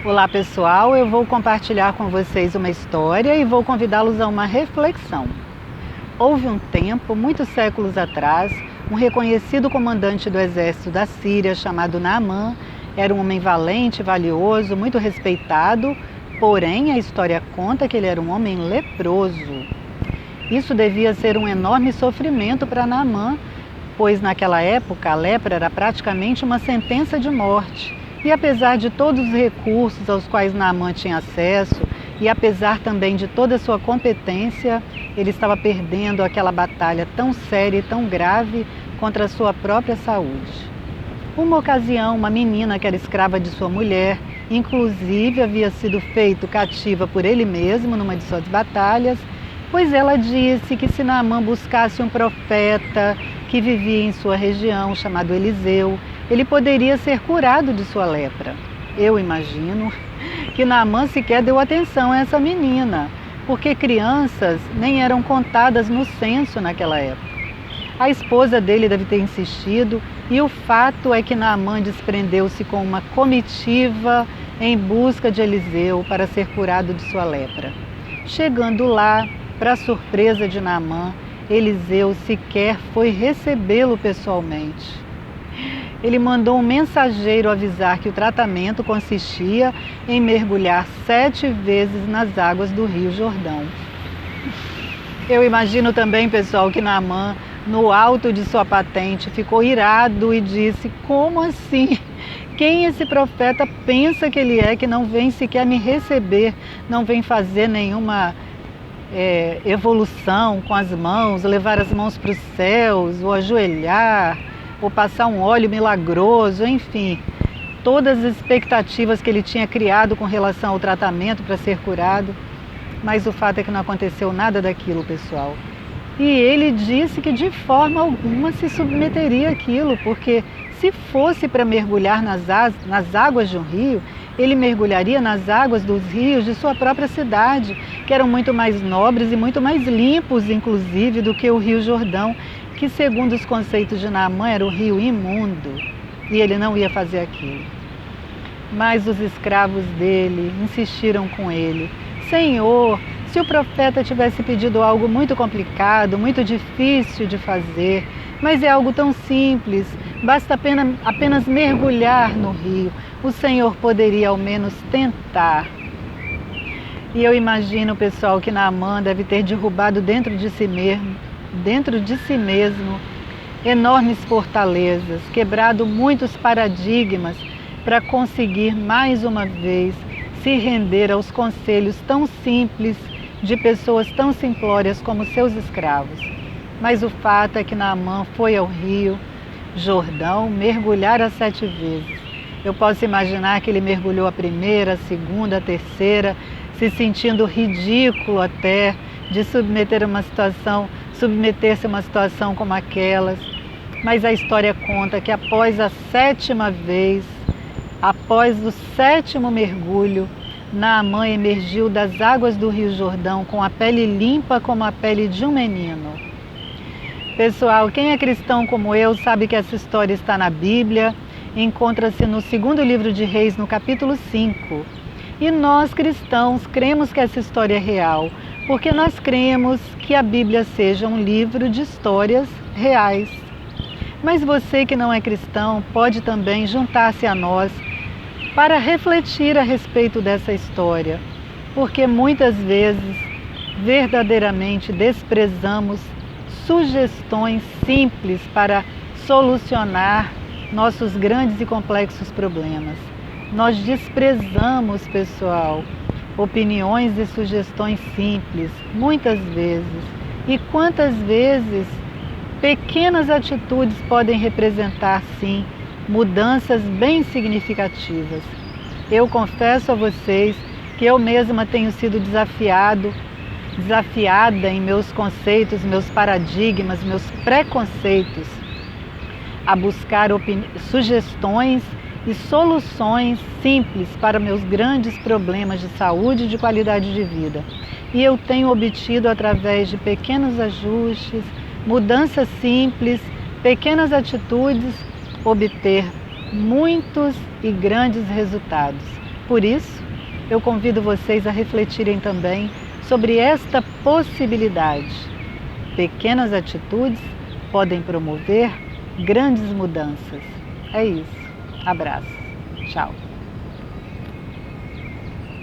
Olá pessoal, eu vou compartilhar com vocês uma história e vou convidá-los a uma reflexão. Houve um tempo, muitos séculos atrás, um reconhecido comandante do exército da Síria chamado Naamã. Era um homem valente, valioso, muito respeitado, porém a história conta que ele era um homem leproso. Isso devia ser um enorme sofrimento para Naamã, pois naquela época a lepra era praticamente uma sentença de morte. E apesar de todos os recursos aos quais Naamã tinha acesso, e apesar também de toda a sua competência, ele estava perdendo aquela batalha tão séria e tão grave contra a sua própria saúde. Uma ocasião, uma menina que era escrava de sua mulher, inclusive havia sido feito cativa por ele mesmo numa de suas batalhas, pois ela disse que se Naamã buscasse um profeta que vivia em sua região, chamado Eliseu, ele poderia ser curado de sua lepra. Eu imagino que Naamã sequer deu atenção a essa menina, porque crianças nem eram contadas no censo naquela época. A esposa dele deve ter insistido, e o fato é que Naamã desprendeu-se com uma comitiva em busca de Eliseu para ser curado de sua lepra. Chegando lá, para surpresa de Naamã, Eliseu sequer foi recebê-lo pessoalmente. Ele mandou um mensageiro avisar que o tratamento consistia em mergulhar 7 vezes nas águas do Rio Jordão. Eu imagino também, pessoal, que Naamã, no alto de sua patente, ficou irado e disse: como assim? Quem esse profeta pensa que ele é, que não vem sequer me receber, não vem fazer nenhuma evolução com as mãos, levar as mãos para os céus, ou ajoelhar, ou passar um óleo milagroso, enfim, todas as expectativas que ele tinha criado com relação ao tratamento para ser curado. Mas o fato é que não aconteceu nada daquilo, pessoal. E ele disse que de forma alguma se submeteria àquilo, porque se fosse para mergulhar nas águas de um rio, ele mergulharia nas águas dos rios de sua própria cidade, que eram muito mais nobres e muito mais limpos, inclusive, do que o Rio Jordão, que, segundo os conceitos de Naamã, era o rio imundo, e ele não ia fazer aquilo. Mas os escravos dele insistiram com ele: Senhor, se o profeta tivesse pedido algo muito complicado, muito difícil de fazer, mas é algo tão simples, basta apenas mergulhar no rio, o Senhor poderia ao menos tentar. E eu imagino, pessoal, que Naamã deve ter derrubado dentro de si mesmo, enormes fortalezas, quebrado muitos paradigmas para conseguir mais uma vez se render aos conselhos tão simples de pessoas tão simplórias como seus escravos. Mas o fato é que Naamã foi ao Rio Jordão mergulhar as 7 vezes. Eu posso imaginar que ele mergulhou a primeira, a segunda, a terceira, se sentindo ridículo até de submeter-se a uma situação como aquelas. Mas a história conta que após a 7ª vez, após o 7º mergulho, Naamã emergiu das águas do Rio Jordão com a pele limpa como a pele de um menino. Pessoal, quem é cristão como eu sabe que essa história está na Bíblia, encontra-se no 2º livro de Reis, no capítulo 5. E nós cristãos cremos que essa história é real, porque nós cremos que a Bíblia seja um livro de histórias reais. Mas você que não é cristão pode também juntar-se a nós para refletir a respeito dessa história, porque muitas vezes verdadeiramente desprezamos sugestões simples para solucionar nossos grandes e complexos problemas. Nós desprezamos, pessoal, opiniões e sugestões simples, muitas vezes. E quantas vezes pequenas atitudes podem representar, sim, mudanças bem significativas. Eu confesso a vocês que eu mesma tenho sido desafiada em meus conceitos, meus paradigmas, meus preconceitos, a buscar sugestões e soluções simples para meus grandes problemas de saúde e de qualidade de vida. E eu tenho obtido, através de pequenos ajustes, mudanças simples, pequenas atitudes, obter muitos e grandes resultados. Por isso, eu convido vocês a refletirem também sobre esta possibilidade. Pequenas atitudes podem promover grandes mudanças. É isso. Abraço. Tchau.